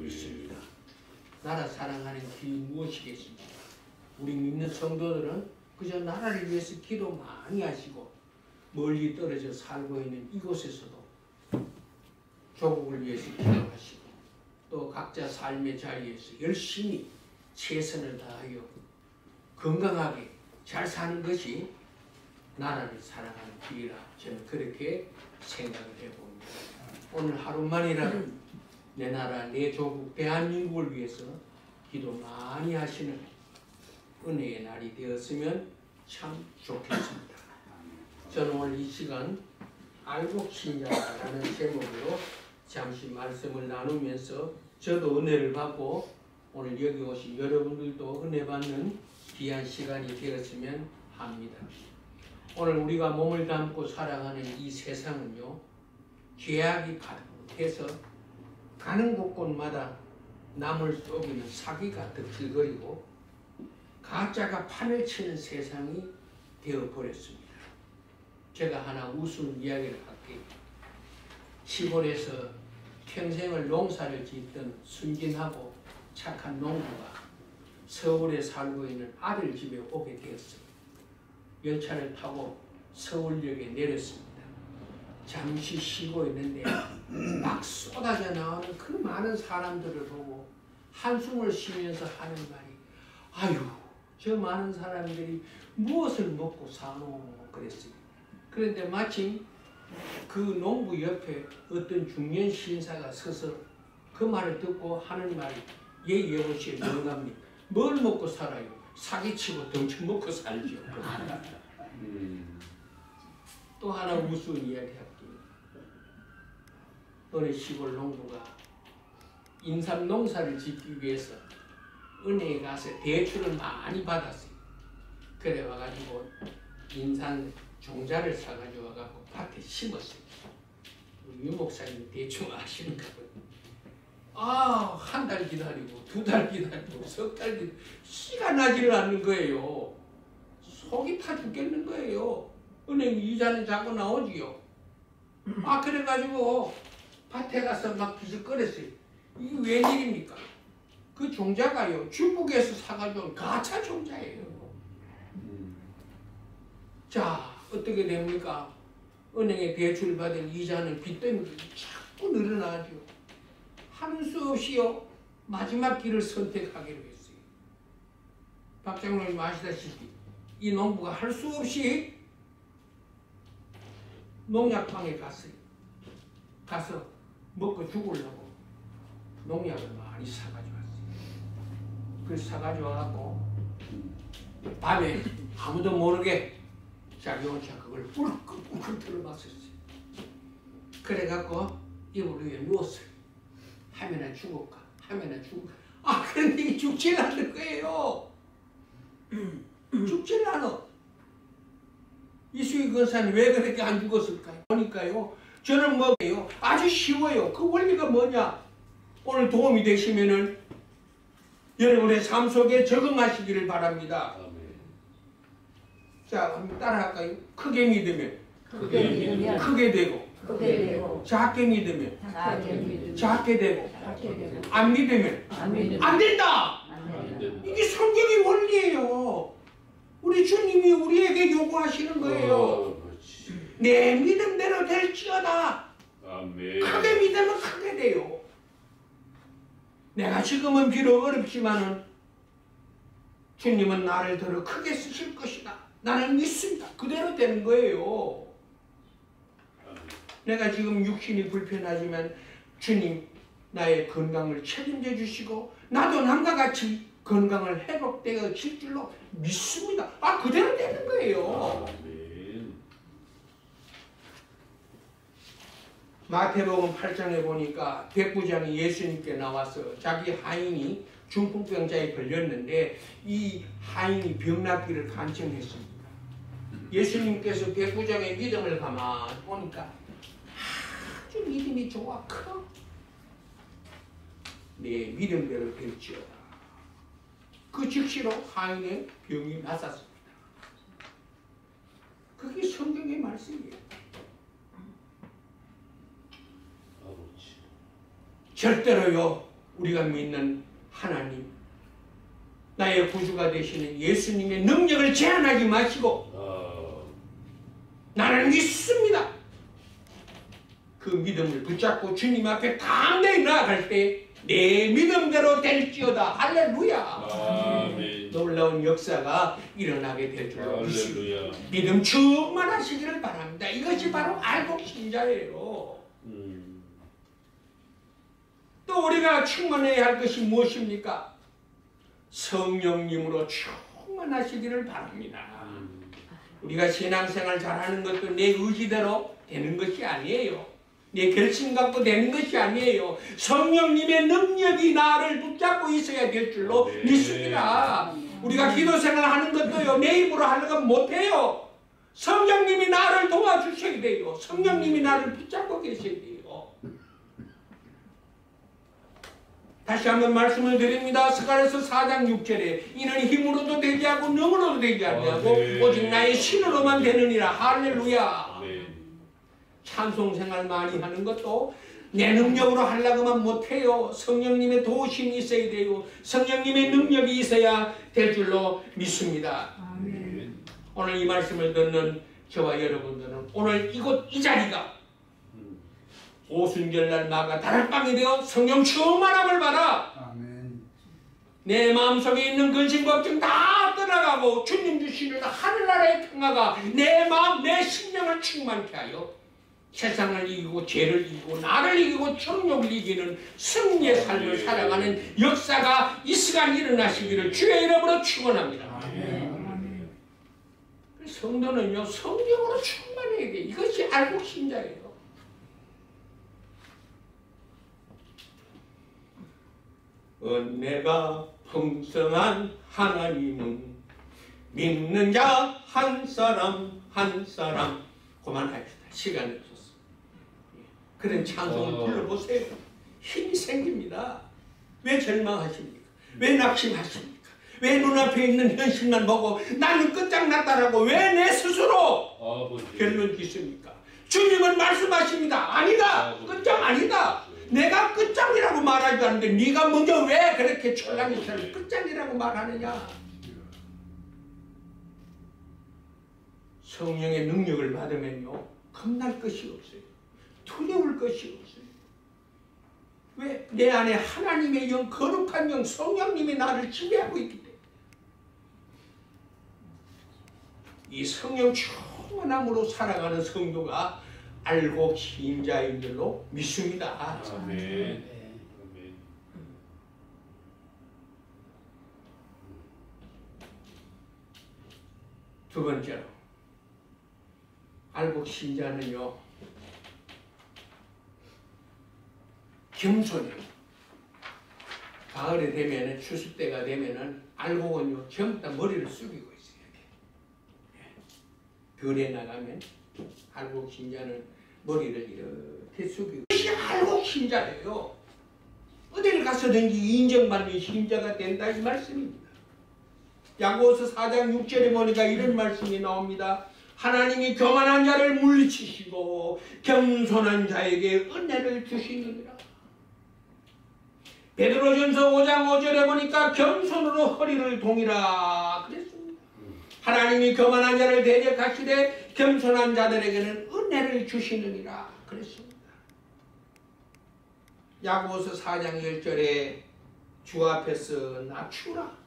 있습니다. 나라 사랑하는 길이 무엇이겠습니까? 우리 믿는 성도들은 그저 나라를 위해서 기도 많이 하시고 멀리 떨어져 살고 있는 이곳에서도 조국을 위해서 기도하시고 또 각자 삶의 자리에서 열심히 최선을 다하여 건강하게 잘 사는 것이 나라를 사랑하는 길이라 저는 그렇게 생각을 해봅니다. 오늘 하루만이라도 내 나라, 내 조국, 대한민국을 위해서 기도 많이 하시는 은혜의 날이 되었으면 참 좋겠습니다. 저는 오늘 이 시간 알곡신자라는 제목으로 잠시 말씀을 나누면서 저도 은혜를 받고 오늘 여기 오신 여러분들도 은혜 받는 귀한 시간이 되었으면 합니다. 오늘 우리가 몸을 담고 살아가는 이 세상은요, 죄악이 가득해서 가는 곳곳마다 남을 속이는 사기가 득실거리고 가짜가 판을 치는 세상이 되어버렸습니다. 제가 하나 우스운 이야기를 할게요. 시골에서 평생을 농사를 짓던 순진하고 착한 농부가 서울에 살고 있는 아들 집에 오게 되었습니다. 열차를 타고 서울역에 내렸습니다. 잠시 쉬고 있는데 막 쏟아져 나오는 그 많은 사람들을 보고 한숨을 쉬면서 하는 말이 아유, 저 많은 사람들이 무엇을 먹고 사노 그랬어요. 그런데 마침 그 농부 옆에 어떤 중년 신사가 서서 그 말을 듣고 하는 말이 예 여보시오 명합니다. 뭘 먹고 살아요? 사기치고 덩치 먹고 살죠. 또 하나 우스운 이야기 할게요. 어느 시골 농부가 인삼 농사를 짓기 위해서 은행에 가서 대출을 많이 받았어요. 그래 와가지고 인삼 종자를 사가지고 와가지고 밭에 심었어요. 유 목사님 대충 아시는가 봐요. 아, 한 달 기다리고, 두 달 기다리고, 석 달 기다리고, 씨가 나지를 않는 거예요. 속이 타 죽겠는 거예요. 은행 이자는 자꾸 나오지요. 아, 그래가지고 밭에 가서 막 기죽거렸어요. 이게 웬일입니까? 그 종자가요, 중국에서 사가지고 온 가짜 종자예요. 자, 어떻게 됩니까? 은행에 대출 받은 이자는 빚 때문에 자꾸 늘어나죠. 하는 수 없이요, 마지막 길을 선택하기로 했어요. 박 장로님 아시다시피 이 농부가 할 수 없이 농약방에 갔어요. 가서 먹고 죽으려고 농약을 많이 사가지고 왔어요. 그래서 사가지고 와갖고 밤에 아무도 모르게 자기 혼자 그걸 뿔끈뿔끈 들어봤었어요. 그래갖고 이불 위에 누웠어요. 하면은 죽을까? 하면은 죽을까? 아, 그런데 이게 죽질 않는 거예요. 죽질 않아. 이수희 권사님 왜 그렇게 안 죽었을까요? 보니까요, 저는 뭐예요? 아주 쉬워요. 그 원리가 뭐냐? 오늘 도움이 되시면은 여러분의 삶 속에 적응하시기를 바랍니다. 자, 한번 따라할까요? 크게 믿으면 크게 되고, 작게 믿으면 작게 되고, 안 믿으면 안 된다. 이게 성경의 원리예요. 우리 주님이 우리에게 요구하시는 거예요. 내 믿음대로 될지어다. 크게 믿으면 크게 돼요. 내가 지금은 비록 어렵지만은 주님은 나를 더 크게 쓰실 것이다. 나는 믿습니다. 그대로 되는 거예요. 내가 지금 육신이 불편하지만 주님 나의 건강을 책임져 주시고 나도 남과 같이 건강을 회복되어질 줄로 믿습니다. 아, 그대로 되는 거예요. 마태복음 8장에 보니까 백부장이 예수님께 나와서 자기 하인이 중풍병자에 걸렸는데 이 하인이 병 낫기를 간청했습니다. 예수님께서 백부장의 믿음을 가만히 보니까 아주 믿음이 좋아 커. 내 믿음대로 될지어다. 그 즉시로 하인의 병이 낫았습니다. 그게 성경의 말씀이에요. 절대로요, 우리가 믿는 하나님, 나의 구주가 되시는 예수님의 능력을 제한하지 마시고 나는 믿습니다. 그 믿음을 붙잡고 주님 앞에 당당히 나아갈 때 내 믿음대로 될지어다. 할렐루야. 아멘. 놀라운 역사가 일어나게 될 줄로 믿습니다. 믿음 충만하시기를 바랍니다. 이것이 바로 알곡 신자예요. 또 우리가 충만해야 할 것이 무엇입니까? 성령님으로 충만하시기를 바랍니다. 우리가 신앙생활 잘하는 것도 내 의지대로 되는 것이 아니에요. 내 결심 갖고 되는 것이 아니에요. 성령님의 능력이 나를 붙잡고 있어야 될 줄로 믿습니다. 우리가 기도 생활하는 것도요, 내 입으로 하려고 못해요. 성령님이 나를 도와주셔야 돼요. 성령님이 나를 붙잡고 계셔야 돼요. 다시 한번 말씀을 드립니다. 스가랴서 4장 6절에 이는 힘으로도 되지 않고 능으로도 되지 않고 오직 나의 신으로만 되느니라. 할렐루야. 찬송 생활 많이 하는 것도 내 능력으로 하려고만 못해요. 성령님의 도우심이 있어야 돼요. 성령님의 능력이 있어야 될 줄로 믿습니다. 아멘. 오늘 이 말씀을 듣는 저와 여러분들은 오늘 이곳 이 자리가 오순절날 나가 다락방이 되어 성령 충만함을 받아 아멘. 내 마음속에 있는 근심 걱정 다 떠나가고 주님 주시는 하늘나라의 평화가 내 마음 내 심령을 충만케 하여 세상을 이기고 죄를 이기고 나를 이기고 정욕을 이기는 승리의 삶을 살아가는 역사가 이 시간 일어나시기를 주의 이름으로 축원합니다. 성도는요 성령으로 충만해야 돼. 이것이 알곡 신자예요. 은혜가 풍성한 하나님은 믿는 자 한 사람 한 사람. 그만합시다. 시간이 없었어. 그런 찬송을 불러보세요. 힘이 생깁니다. 왜 절망하십니까? 왜 낙심하십니까? 왜 눈앞에 있는 현실만 보고 나는 끝장났다라고 왜 내 스스로 결론 짓습니까? 주님은 말씀하십니다. 아니다. 끝장 아니다. 내가 끝장이라고 말하지 않는데 네가 먼저 왜 그렇게 촐랑이처럼 끝장이라고 말하느냐? 성령의 능력을 받으면요 겁날 것이 없어요. 두려울 것이 없어요. 왜? 내 안에 하나님의 영, 거룩한 영, 성령님이 나를 지배하고 있기 때문에. 이 성령 충만함으로 살아가는 성도가 알곡 신자인 줄로 믿습니다. 아멘. 두 번째로 알곡 신자는요 겸손해요. 가을에 되면은 추수 때가 되면은 알곡은요 전부 다 머리를 숙이고 있어요. 들에 나가면 알곡 신자는 머리를 이렇게 숙이고 이것이 알곡 신자예요. 어디를 가서든지 인정받는 신자가 된다 이 말씀입니다. 야고보서 4장 6절에 보니까 이런 말씀이 나옵니다. 하나님이 교만한 자를 물리치시고 겸손한 자에게 은혜를 주시느니라. 베드로전서 5장 5절에 보니까 겸손으로 허리를 동이라 그랬습니다. 하나님이 교만한 자를 대적하시되 겸손한 자들에게는 은혜를 주시느니라 그랬습니다. 야고보서 4장 10절에 주 앞에서 낮추라.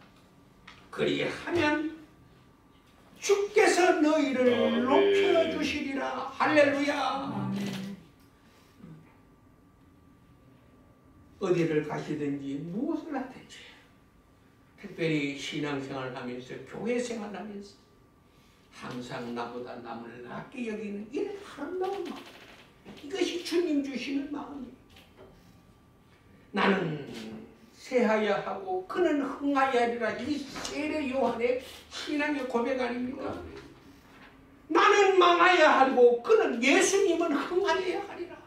그리하면 주께서 너희를 높여주시리라. 할렐루야. 어디를 가시든지 무엇을 하든지 특별히 신앙생활을 하면서 교회생활을 하면서 항상 나보다 남을 낮게 여기는 이 아름다운 마음, 이것이 주님 주시는 마음이에요. 나는 새하야 하고 그는 흥하야 하리라. 이 세례 요한의 신앙의 고백 아닙니까? 나는 망하야 하고 그는 예수님은 흥하여야 하리라.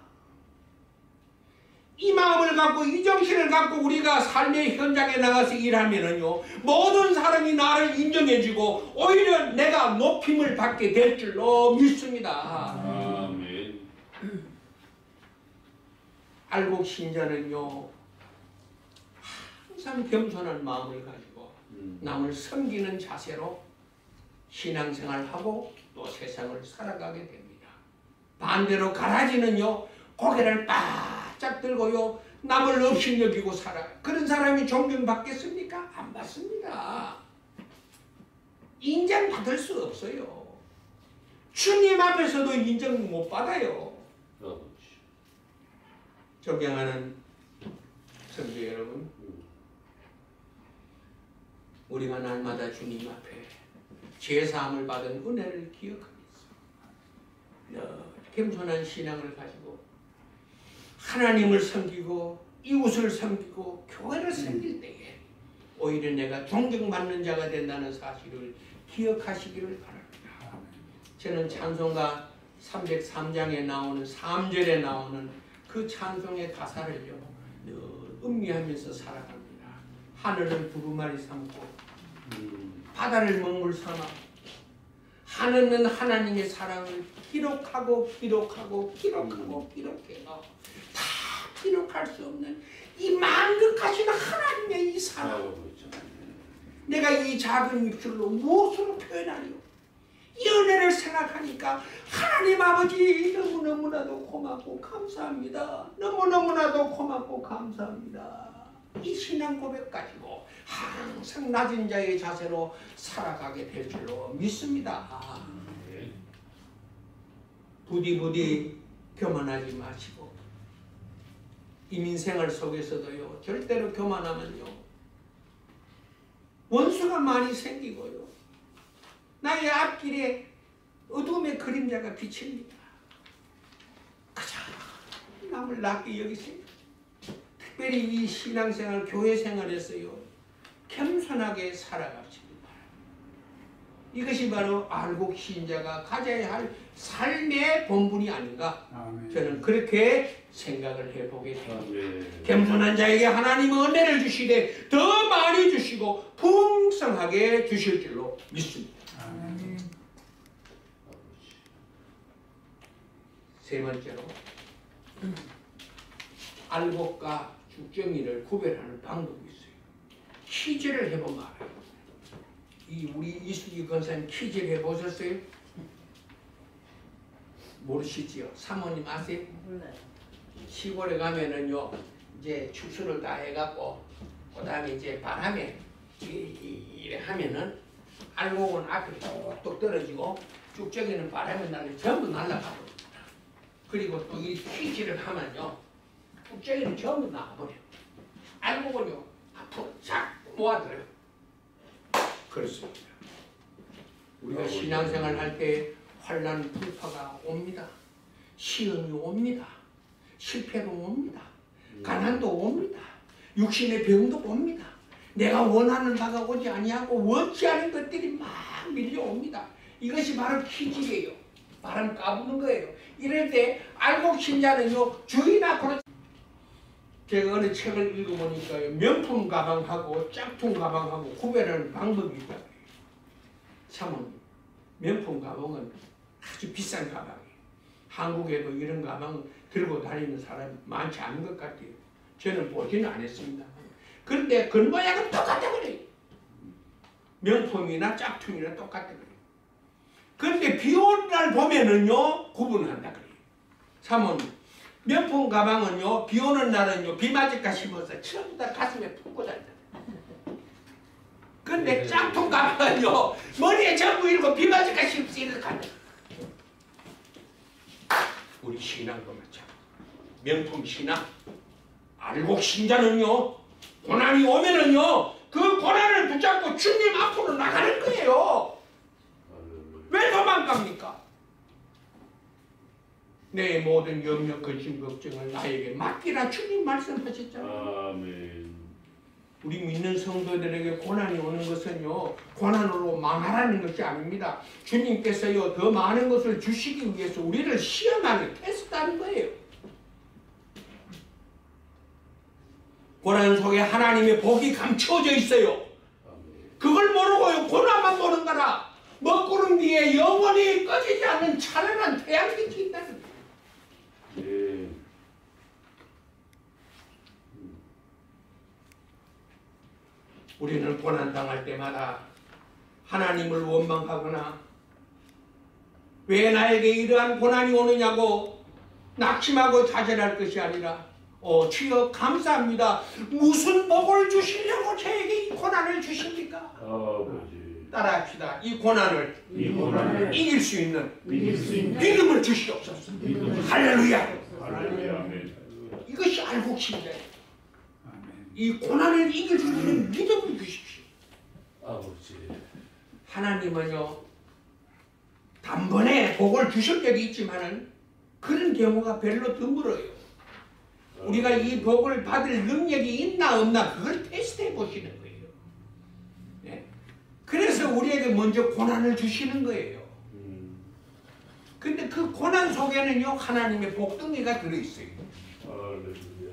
이 마음을 갖고 이 정신을 갖고 우리가 삶의 현장에 나가서 일하면은요 모든 사람이 나를 인정해주고 오히려 내가 높임을 받게 될 줄로 믿습니다. 아멘. 알곡 신자는요 항상 겸손한 마음을 가지고 남을 섬기는 자세로 신앙생활하고 또 세상을 살아가게 됩니다. 반대로 가라지는요, 고개를 바짝 들고요, 남을 없이 여기고 살아요. 그런 사람이 존경받겠습니까? 안 받습니다. 인정받을 수 없어요. 주님 앞에서도 인정 못 받아요. 존경하는 성도 여러분, 우리가 날마다 주님 앞에 죄사함을 받은 은혜를 기억하면서 겸손한 신앙을 가지고 하나님을 섬기고 이웃을 섬기고 교회를 섬길 때에 오히려 내가 존경받는 자가 된다는 사실을 기억하시기를 바랍니다. 저는 찬송가 303장에 나오는 3절에 나오는 그 찬송의 가사를요 늘 음미하면서 살아갑니다. 하늘을 두루마리 삼고 바다를 먹물 삼아 하늘은 하나님의 사랑을 기록하고 기록하고 기록하고 기록해요. 다 기록할 수 없는 이 만극하신 하나님의 이 사랑, 내가 이 작은 입술로 무엇으로 표현하리요? 이 은혜를 생각하니까 하나님 아버지 너무너무나도 고맙고 감사합니다. 너무너무나도 고맙고 감사합니다. 이 신앙 고백 가지고 항상 낮은 자의 자세로 살아가게 될 줄로 믿습니다. 부디 교만하지 마시고 이민생활 속에서도요 절대로 교만하면요 원수가 많이 생기고요 나의 앞길에 어둠의 그림자가 비칩니다. 그저 남을 낮게 여기세요. 특별히 이 신앙생활, 교회생활에서요 겸손하게 살아갑시기 바랍니다. 이것이 바로 알곡 신자가 가져야 할 삶의 본분이 아닌가 저는 그렇게 생각을 해보게 됩니다. 겸손한 자에게 하나님은 은혜를 주시되 더 많이 주시고 풍성하게 주실 줄로 믿습니다. 세 번째로 알곡과 죽정이를 구별하는 방법이 있어요. 퀴즈를 해보면 알아요. 우리 이수기 권사님 퀴즈를 해보셨어요? 모르시지요? 사모님 아세요? 몰라요. 시골에 가면은요 이제 추수를 다 해갖고 그 다음에 이제 바람에 이래 하면은 알곡은 앞에 뚝뚝 떨어지고 죽정이는 바람에 날려 전부 날아가버립니다. 그리고 또 이 퀴즈를 하면요 죽정이는 전부 나와버려요. 알곡은요 앞으로 쫙 모아들어요. 그렇습니다. 우리가 신앙생활 할 때 환난 불파가 옵니다. 시험이 옵니다. 실패도 옵니다. 가난도 옵니다. 육신의 병도 옵니다. 내가 원하는 바가 오지 아니하고 원치 않은 것들이 막 밀려옵니다. 이것이 바로 퀴즈예요. 바람 까부는 거예요. 이럴 때 알곡 신자는요 주인 앞으로 제가 어느 책을 읽어보니까요 명품 가방하고 짝퉁 가방하고 구별하는 방법이 있다. 사모님, 명품 가방은 아주 비싼 가방이에요. 한국에도 이런 가방 들고 다니는 사람이 많지 않은 것 같아요. 저는 보지는 않았습니다. 그런데 겉모양은 똑같아 그래요. 명품이나 짝퉁이나 똑같아 그래요. 그런데 비 오는 날 보면은요 구분한다 그래요. 사모님, 명품 가방은요 비 오는 날은요 비 맞을까 싶어서 전부 다 가슴에 품고 다닌다. 근데 짝퉁 가방은요 머리에 전부 이러고 비 맞을까 싶어서 이렇게 간다. 우리 신앙도 마찬가지. 명품 신앙, 알곡 신자는요 고난이 오면은요 그 고난을 붙잡고 주님 앞으로 나가는 거예요. 왜 도망갑니까? 내 모든 염려, 근심, 걱정을 나에게 맡기라 주님 말씀하셨잖아요. 아멘. 우리 믿는 성도들에게 고난이 오는 것은요 고난으로 망하라는 것이 아닙니다. 주님께서요 더 많은 것을 주시기 위해서 우리를 시험하는 테스트하는 거예요. 고난 속에 하나님의 복이 감추어져 있어요. 그걸 모르고요 고난만 보는 거라 먹구름 뒤에 영원히 꺼지지 않는 찬란한 태양빛이 있다는 거예요. 우리는 고난당할 때마다 하나님을 원망하거나 왜 나에게 이러한 고난이 오느냐고 낙심하고 좌절할 것이 아니라 주여 감사합니다. 무슨 복을 주시려고 저에게 이 고난을 주십니까? 아버지. 따라합시다. 이 고난을 이길 수 있는 믿음을 믿음을 주시옵소서. 할렐루야. 할렐루야. 아멘. 이것이 알곡신자예요. 이 고난을 이길 수 있는 믿음을 주십시오. 아버지. 하나님은요 단번에 복을 주실 때도 있지만은 그런 경우가 별로 드물어요. 우리가 이 복을 받을 능력이 있나 없나 그걸 테스트해 보시는 거예요. 네? 그래서 우리에게 먼저 고난을 주시는 거예요. 근데 그 고난 속에는요 하나님의 복덩이가 들어있어요. 할렐루야.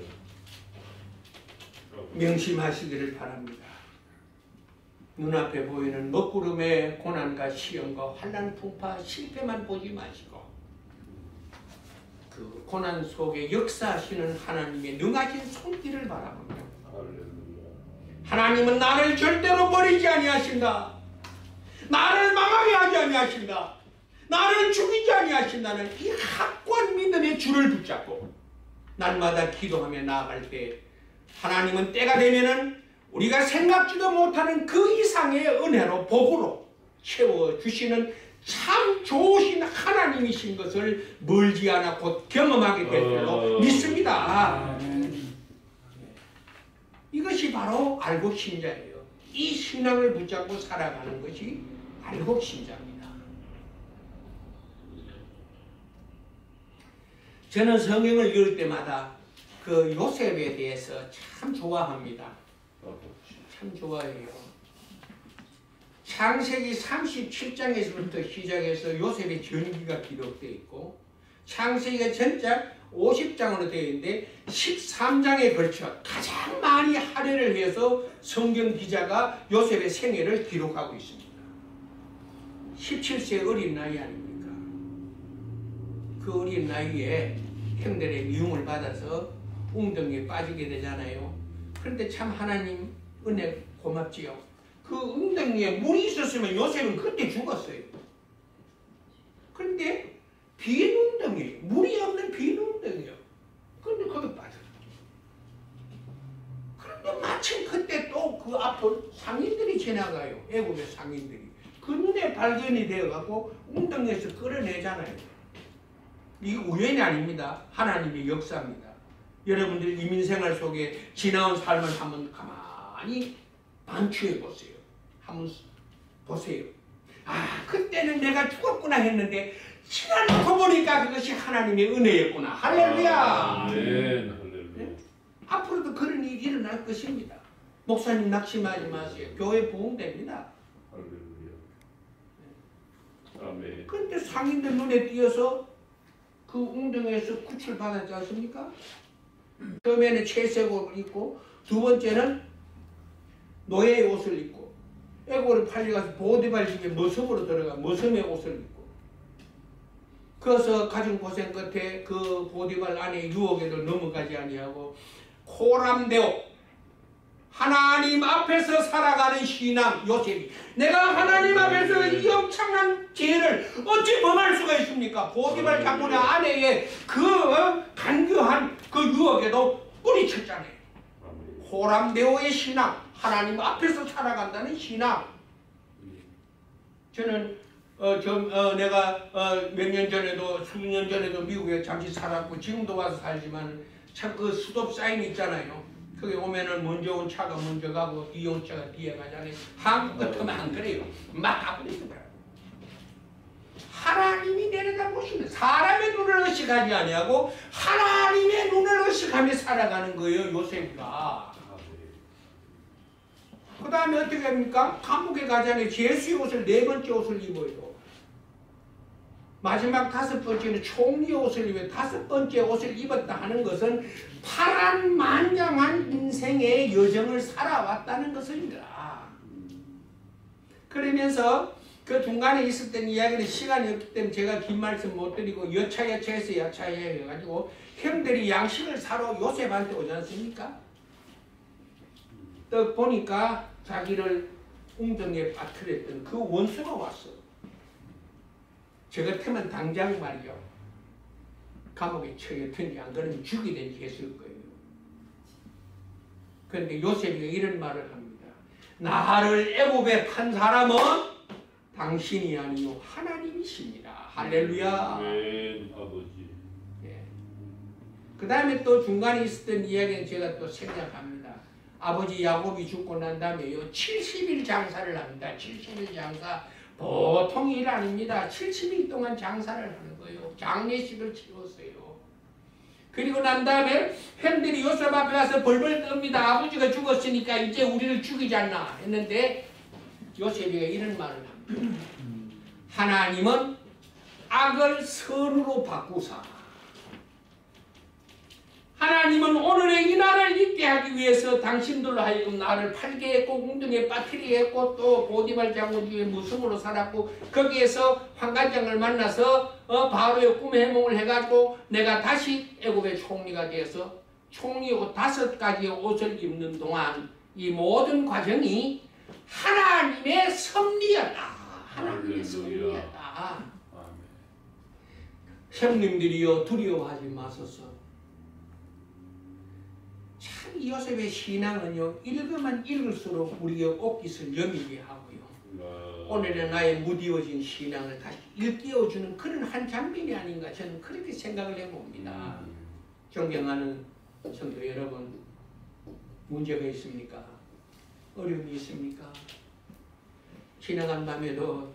명심하시기를 바랍니다. 눈앞에 보이는 먹구름의 고난과 시험과 환난 풍파 실패만 보지 마시고 그 고난 속에 역사하시는 하나님의 능하신 손길을 바라보며 할렐루야. 하나님은 나를 절대로 버리지 아니하신다. 나를 망하게 하지 아니하신다. 나를 죽이지 아니하신다는 이 확고한 믿음의 줄을 붙잡고 날마다 기도하며 나아갈 때 하나님은 때가 되면은 우리가 생각지도 못하는 그 이상의 은혜로 복으로 채워주시는 참 좋으신 하나님이신 것을 멀지 않아 곧 경험하게 될 줄로 믿습니다. 이것이 바로 알곡신자예요. 이 신앙을 붙잡고 살아가는 것이 알곡신자입니다. 저는 성경을 읽을 때마다 그 요셉에 대해서 참 좋아합니다. 참 좋아해요. 창세기 37장에서부터 시작해서 요셉의 전기가 기록되어 있고 창세기가 전작 50장으로 되어 있는데 13장에 걸쳐 가장 많이 할애를 해서 성경 기자가 요셉의 생애를 기록하고 있습니다. 17세 어린 나이 아닙니까? 그 어린 나이에 형들의 미움을 받아서 웅덩이에 빠지게 되잖아요. 그런데 참 하나님 은혜 고맙지요. 그 웅덩이에 물이 있었으면 요셉은 그때 죽었어요. 그런데 빈 웅덩이, 물이 없는 빈 웅덩이요. 그런데 거기 빠졌어요. 그런데 마침 그때 또 그 앞을 상인들이 지나가요. 애국의 상인들이. 그 눈에 발견이 되어갖고 웅덩이에서 끌어내잖아요. 이게 우연이 아닙니다. 하나님의 역사입니다. 여러분들 이민생활 속에 지나온 삶을 한번 가만히 반추해 보세요. 한번 보세요. 아, 그때는 내가 죽었구나 했는데 지나놓고 보니까 그것이 하나님의 은혜였구나. 할렐루야. 아멘. 할렐루야. 네? 앞으로도 그런 일이 일어날 것입니다. 목사님 낙심하지 마세요. 교회 부흥됩니다. 할렐루야. 아멘. 그런데 상인들 눈에 띄어서 그 웅덩이에서 구출받았지 않습니까? 처음에는 채색 옷을 입고 두 번째는 노예의 옷을 입고 애고를 팔려가서 보디발 집에 머슴으로 들어가 머슴의 옷을 입고 그래서 가진 고생 끝에 그 보디발 안에 유혹에도 넘어가지 아니하고 호람되어 하나님 앞에서 살아가는 신앙 요셉이 내가 하나님 앞에서 이 엄청난 죄를 어찌 범할 수가 있습니까? 보디발 장군의 아내의 그 간교한 그 유혹에도 뿌리쳤잖아요. 호람데오의 신앙, 하나님 앞에서 살아간다는 신앙. 저는 내가 몇 년 전에도 수년 전에도 미국에 잠시 살았고 지금도 와서 살지만 참 그 스톱 사인 있잖아요. 거기 오면은 먼저 온 차가 먼저 가고 뒤에 온 차가 뒤에 가잖아요. 한국 같으면 안 그래요. 막 가버립니다. 하나님이 내려다보시는 사람의 눈을 의식하지 아니하고 하나님의 눈을 의식하며 살아가는 거예요. 요셉이가. 그 다음에 어떻게 합니까? 감옥에 가잖아요. 제수의 옷을 4번째 옷을 입어요. 마지막 5번째는 총리의 옷을 입어요. 5번째 옷을 입었다 하는 것은 파란만장한 인생의 여정을 살아왔다는 것입니다. 그러면서 그 중간에 있을 때는 이야기는 시간이 없기 때문에 제가 긴 말씀 못 드리고 여차해서 해가지고 형들이 양식을 사러 요셉한테 오지 않습니까? 딱 보니까 자기를 웅덩이에 빠뜨렸던 그 원수가 왔어. 저 같으면 당장 말이요, 감옥에 처했든지 안 그러면 죽이든지 했을 거예요. 그런데 요셉이 이런 말을 합니다. 나를 애굽에 판 사람은 당신이 아니요 하나님이십니다. 할렐루야. 아멘. 아버지. 예. 그 다음에 또 중간에 있었던 이야기는 제가 또 생략합니다. 아버지 야곱이 죽고 난 다음에요 70일 장사를 합니다. 70일 장사 보통 일 아닙니다. 70일 동안 장사를 하는 거예요. 장례식을 치렀어요. 그리고 난 다음에 형들이 요셉 앞에 가서 벌벌 떱니다. 아버지가 죽었으니까 이제 우리를 죽이지 않나 했는데 요셉이 이런 말을 합니다. 하나님은 악을 선으로 바꾸사 하나님은 오늘의 이 날을 있게 하기 위해서 당신들로 하여금 나를 팔게 했고 웅덩이에 빠뜨리게 했고 또 보디발 장군 뒤에 무승으로 살았고 거기에서 환관장을 만나서 바로의 꿈의 해몽을 해가지고 내가 다시 애굽의 총리가 되어서 총리 옷 5가지의 옷을 입는 동안 이 모든 과정이 하나님의 섭리였다. 하나님의 섭리였다. 형님들이여 두려워하지 마소서. 참 요셉의 신앙은요 읽으면 읽을수록 우리의 옷깃을 여미게 하고요. 오늘의 나의 무디워진 신앙을 다시 일깨워주는 그런 한 장면이 아닌가 저는 그렇게 생각을 해봅니다. 존경하는 성도 여러분, 문제가 있습니까? 어려움이 있습니까? 지나간 밤에도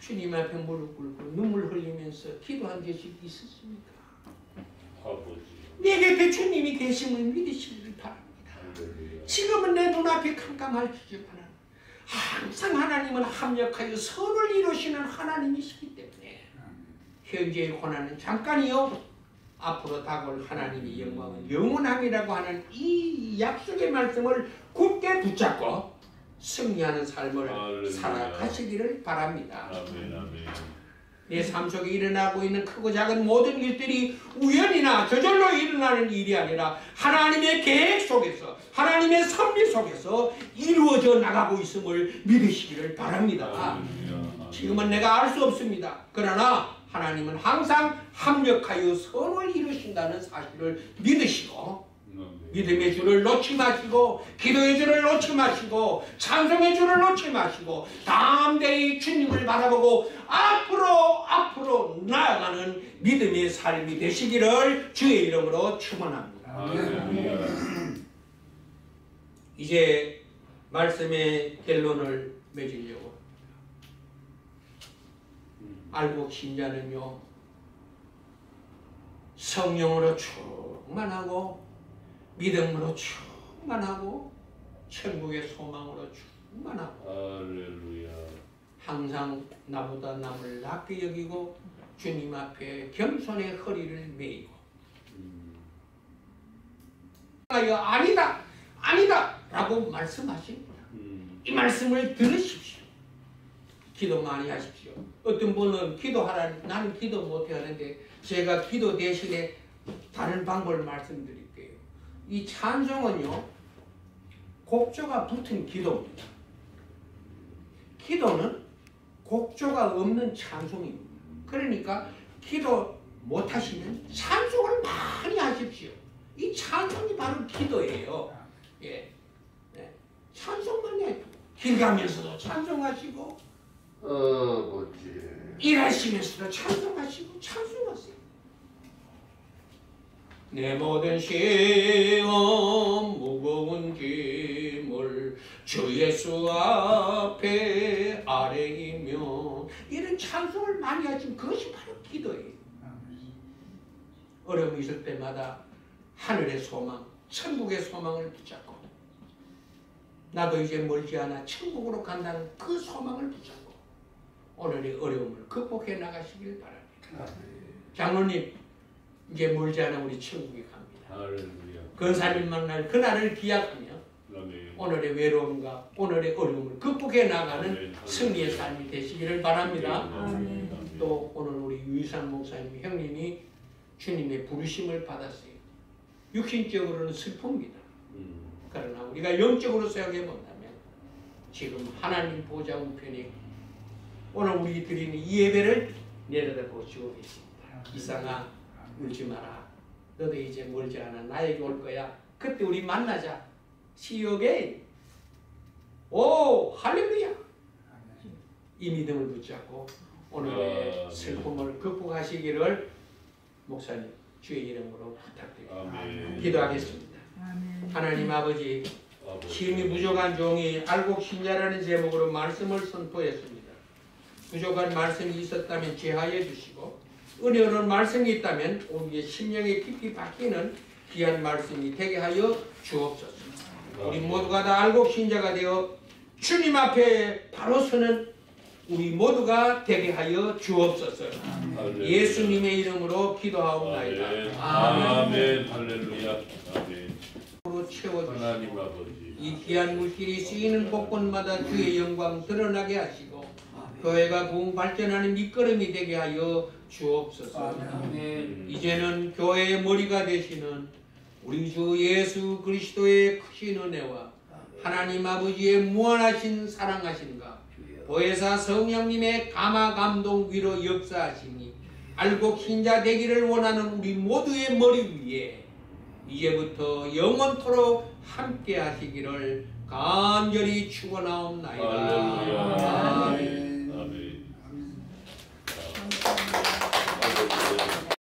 주님 앞에 무릎 꿇고 눈물 흘리면서 기도한 적이 있었습니까? 아버지. 내 곁에 주님이 계심을 믿으시기를 바랍니다. 지금은 내 눈앞이 캄캄할지지만 항상 하나님은 합력하여 선을 이루시는 하나님이시기 때문에 현재의 고난은 잠깐이요 앞으로 다가올 하나님의 영광은 영원함이라고 하는 이 약속의 말씀을 굳게 붙잡고 승리하는 삶을 살아가시기를 바랍니다. 아멘, 아멘. 내 삶 속에 일어나고 있는 크고 작은 모든 일들이 우연이나 저절로 일어나는 일이 아니라 하나님의 계획 속에서 하나님의 섭리 속에서 이루어져 나가고 있음을 믿으시기를 바랍니다. 지금은 내가 알 수 없습니다. 그러나 하나님은 항상 합력하여 선을 이루신다는 사실을 믿으시고 믿음의 줄을 놓지 마시고 기도의 줄을 놓지 마시고 찬송의 줄을 놓지 마시고 담대히 주님을 바라보고 앞으로 나아가는 믿음의 삶이 되시기를 주의 이름으로 축원합니다. 이제 말씀의 결론을 맺으려고 합니다. 알곡 신자는요 성령으로 충만하고 믿음으로 충만하고 천국의 소망으로 충만하고 할렐루야. 항상 나보다 남을 낮게 여기고 주님 앞에 겸손의 허리를 메이고 아니다 라고 말씀하십니다. 이 말씀을 들으십시오. 기도 많이 하십시오. 어떤 분은 기도하라니 나는 기도 못해 하는데 제가 기도 대신에 다른 방법을 말씀드릴게요. 이 찬송은요 곡조가 붙은 기도입니다. 기도는 곡조가 없는 찬송입니다. 그러니까 기도 못하시면 찬송을 많이 하십시오. 이 찬송이 바로 기도예요. 예. 네. 찬송만 해요. 길 가면서도 찬송하시고 일하시면서도 찬송하시고 찬송하세요. 내 모든 시험 무거운 짐을 주 예수 앞에 아뢰이며 이런 찬송을 많이 하시면 그것이 바로 기도예요. 어려움이 있을 때마다 하늘의 소망, 천국의 소망을 붙잡고 나도 이제 멀지 않아 천국으로 간다는 그 소망을 붙잡고 오늘의 어려움을 극복해 나가시길 바랍니다. 장로님 이제 멀지 않아 우리 천국에 갑니다. 할렐루야. 근사님 만날 그날을 기약하며 오늘의 외로움과 오늘의 어려움을 극복해 나가는 승리의 삶이 되시기를 바랍니다. 또 오늘 우리 유희상 목사님 형님이 주님의 부르심을 받았어요. 육신적으로는 슬픕니다. 그러나 우리가 영적으로 생각해 본다면 지금 하나님 보좌 우편에 오늘 우리 드리는 이 예배를 내려다 보시고 계십니다. 이상아 울지 마라. 너도 이제 멀지 않아. 나에게 올 거야. 그때 우리 만나자. See you again. 오 할렐루야. 이 믿음을 붙잡고 오늘의 슬픔을 극복하시기를 목사님 주의 이름으로 부탁드립니다. 기도하겠습니다. 하나님 아버지, 힘이 부족한 종이 알곡신자라는 제목으로 말씀을 선포했습니다. 부족한 말씀이 있었다면 제하여 주시고 은혜로운 말씀이 있다면 우리의 심령에 깊이 박히는 귀한 말씀이 되게 하여 주옵소서. 우리 모두가 다 알곡신자가 되어 주님 앞에 바로 서는 우리 모두가 되게 하여 주옵소서. 예수님의 이름으로 기도하옵나이다. 아멘. 할렐루야. 아멘. 채워주시고 하나님 아버지, 이 귀한 물길이 쓰이는 곳곳마다 주의 영광 드러나게 하시고 교회가 부흥 발전하는 밑거름이 되게 하여 주옵소서. 이제는 교회의 머리가 되시는 우리 주 예수 그리스도의 크신 은혜와 하나님 아버지의 무한하신 사랑하심과 보혜사 성령님의 감화 감동 위로 역사하시니 알곡신자 되기를 원하는 우리 모두의 머리 위에 이제부터 영원토록 함께 하시기를 간절히 축원하옵나이다. 할렐루야. 아멘.